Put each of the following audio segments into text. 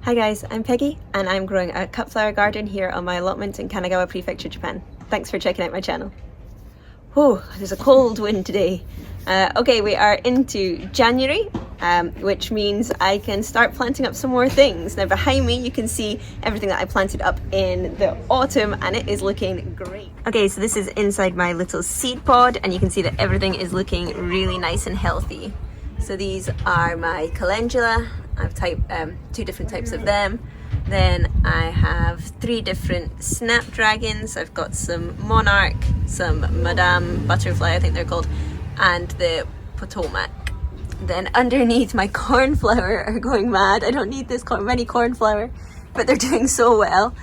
Hi guys, I'm Peggy and I'm growing a cut flower garden here on my allotment in Kanagawa Prefecture, Japan. Thanks for checking out my channel. Whew, there's a cold wind today. Okay, we are into January, which means I can start planting up some more things. Now behind me you can see everything that I planted up in the autumn and it is looking great. Okay, so this is inside my little seed pod and you can see that everything is looking really nice and healthy. So these are my calendula. I've two different types of them. Then I have 3 different snapdragons. I've got some monarch, some madame butterfly I think they're called, and the Potomac. Then underneath, my cornflower are going mad. I don't need this many cornflower, but they're doing so well.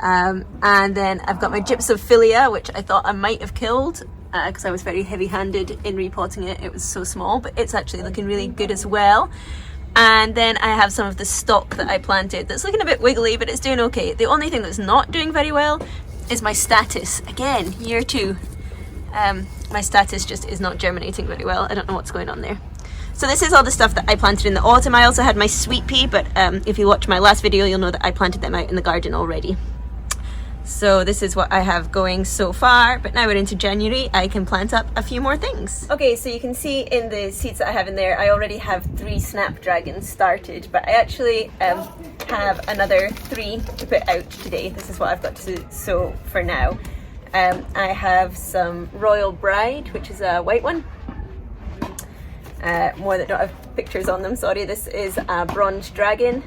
And then I've got my gypsophilia, which I thought I might have killed because I was very heavy-handed in repotting it. It was so small, but it's actually looking really good as well. And then I have some of the stock that I planted that's looking a bit wiggly, but it's doing okay. The only thing that's not doing very well is my statice. Again, year 2. My statice just is not germinating very well. I don't know what's going on there. So this is all the stuff that I planted in the autumn. I also had my sweet pea, but if you watch my last video, you'll know that I planted them out in the garden already. So this is what I have going so far, but now we're into January, I can plant up a few more things. Okay, so you can see in the seeds that I have in there, I already have 3 snapdragons started, but I actually have another 3 to put out today. This is what I've got to sow for now. I have some Royal Bride, which is a white one. More that don't have pictures on them, sorry. This is a Bronze Dragon,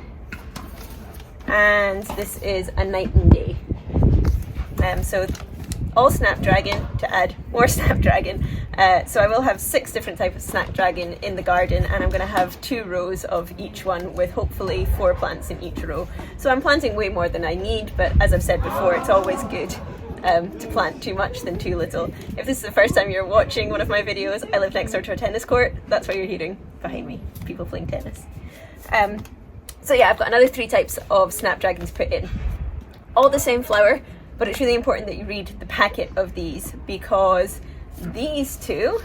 and this is a Night and Day. So all snapdragon to add more snapdragon. So I will have 6 different types of snapdragon in the garden, and I'm going to have 2 rows of each one with hopefully 4 plants in each row. So I'm planting way more than I need, but as I've said before, it's always good to plant too much than too little. If this is the first time you're watching one of my videos, I live next door to a tennis court. That's why you're hearing behind me, people playing tennis. So yeah, I've got another 3 types of snapdragon to put in. All the same flower, but it's really important that you read the packet of these, because these 2,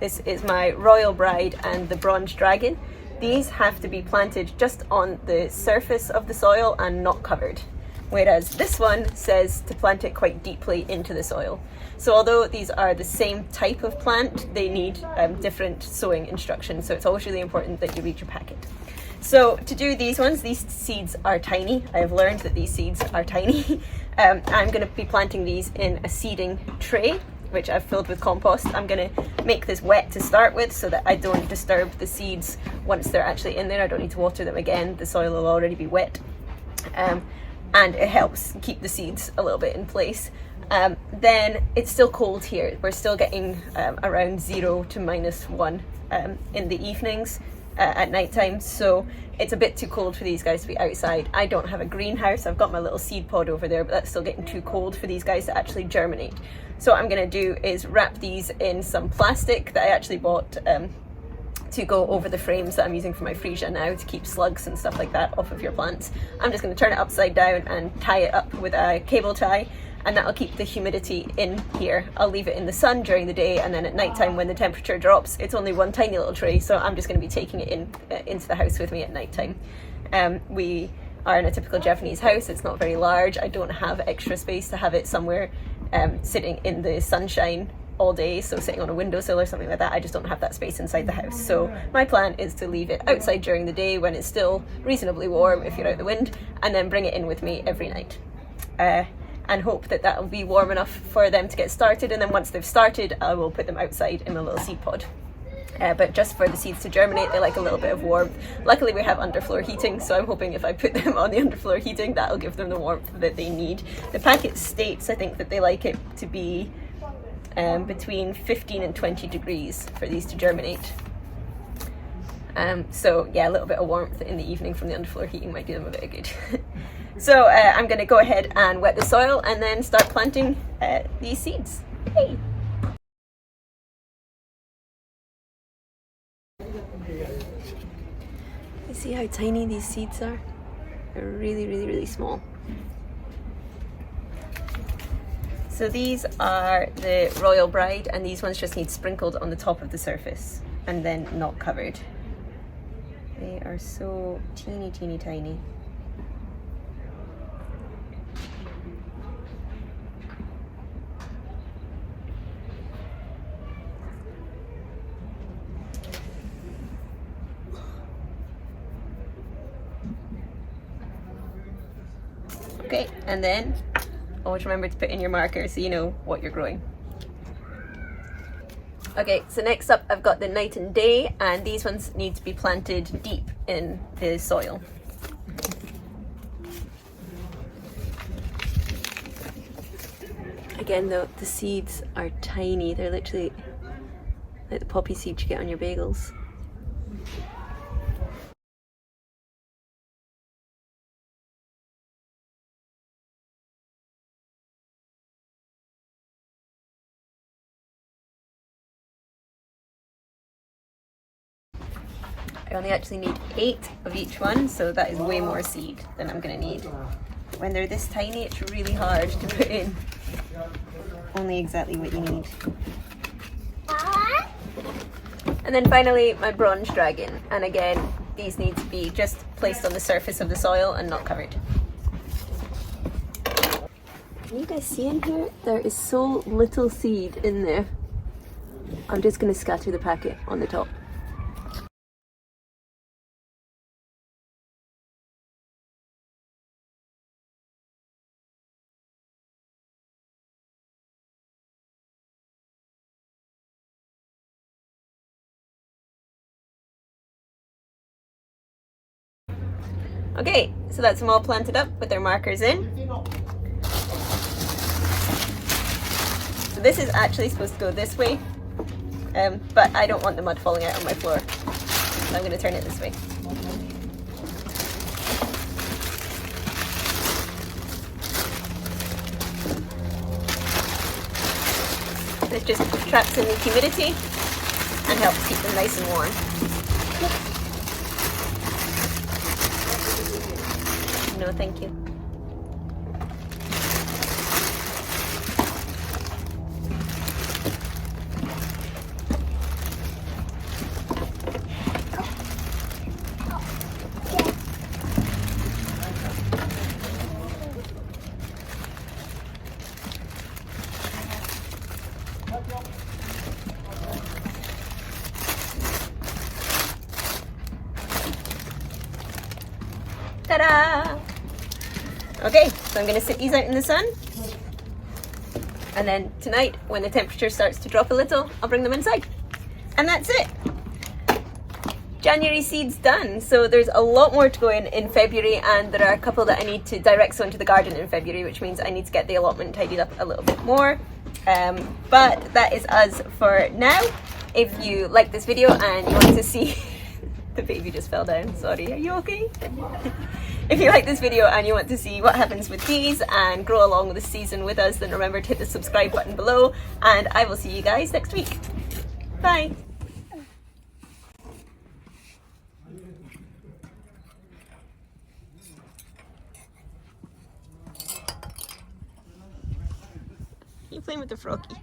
this is my Royal Bride and the Bronze Dragon, these have to be planted just on the surface of the soil and not covered. Whereas this one says to plant it quite deeply into the soil. So although these are the same type of plant, they need different sowing instructions. So it's always really important that you read your packet. So to do these ones, these seeds are tiny. I have learned that these seeds are tiny. I'm going to be planting these in a seeding tray, which I've filled with compost. I'm going to make this wet to start with so that I don't disturb the seeds once they're actually in there. I don't need to water them again. The soil will already be wet. And it helps keep the seeds a little bit in place. Then it's still cold here. We're still getting around 0 to -1 in the evenings. At night time, so it's a bit too cold for these guys to be outside. I don't have a greenhouse. I've got my little seed pod over there, but that's still getting too cold for these guys to actually germinate. So what I'm going to do is wrap these in some plastic that I actually bought to go over the frames that I'm using for my freesia now to keep slugs and stuff like that off of your plants. I'm just going to turn it upside down and tie it up with a cable tie, and that'll keep the humidity in here. I'll leave it in the sun during the day, and then at night time when the temperature drops, it's only one tiny little tray, so I'm just going to be taking it into the house with me at night time. We are in a typical Japanese house. It's not very large. I don't have extra space to have it somewhere sitting in the sunshine all day, so sitting on a windowsill or something like that. I just don't have that space inside the house. So my plan is to leave it outside during the day when it's still reasonably warm if you're out the wind, and then bring it in with me every night. And hope that that'll be warm enough for them to get started, and then once they've started I will put them outside in a little seed pod. But just for the seeds to germinate, they like a little bit of warmth. Luckily we have underfloor heating, so I'm hoping if I put them on the underfloor heating, that'll give them the warmth that they need. The packet states, I think, that they like it to be between 15 and 20 degrees for these to germinate. So yeah, a little bit of warmth in the evening from the underfloor heating might do them a bit of good. So I'm going to go ahead and wet the soil and then start planting these seeds. Hey! You see how tiny these seeds are? They're really, really, really small. So these are the Royal Bride, and these ones just need sprinkled on the top of the surface and then not covered. They are so teeny, teeny, tiny. Okay, and then always remember to put in your marker so you know what you're growing. Okay, so next up I've got the night and day, and these ones need to be planted deep in the soil. Again though, the seeds are tiny, they're literally like the poppy seeds you get on your bagels. I only actually need 8 of each one, so that is way more seed than I'm going to need. When they're this tiny, it's really hard to put in only exactly what you need. And then finally, my bronze dragon. And again, these need to be just placed on the surface of the soil and not covered. Can you guys see in here? There is so little seed in there. I'm just going to scatter the packet on the top. Okay, so that's them all planted up with their markers in. So this is actually supposed to go this way, but I don't want the mud falling out on my floor, so I'm going to turn it this way. This just traps in the humidity and helps keep them nice and warm. No, thank you. Ta-da! Okay, so I'm going to sit these out in the sun, and then tonight when the temperature starts to drop a little, I'll bring them inside. And that's it! January seeds done. So there's a lot more to go in February, and there are a couple that I need to direct sow into the garden in February, which means I need to get the allotment tidied up a little bit more. But that is us for now. If you like this video and you want to see the baby just fell down, sorry, are you okay? If you like this video and you want to see what happens with these and grow along with the season with us, then remember to hit the subscribe button below, and I will see you guys next week. Bye! You playing with the froggy?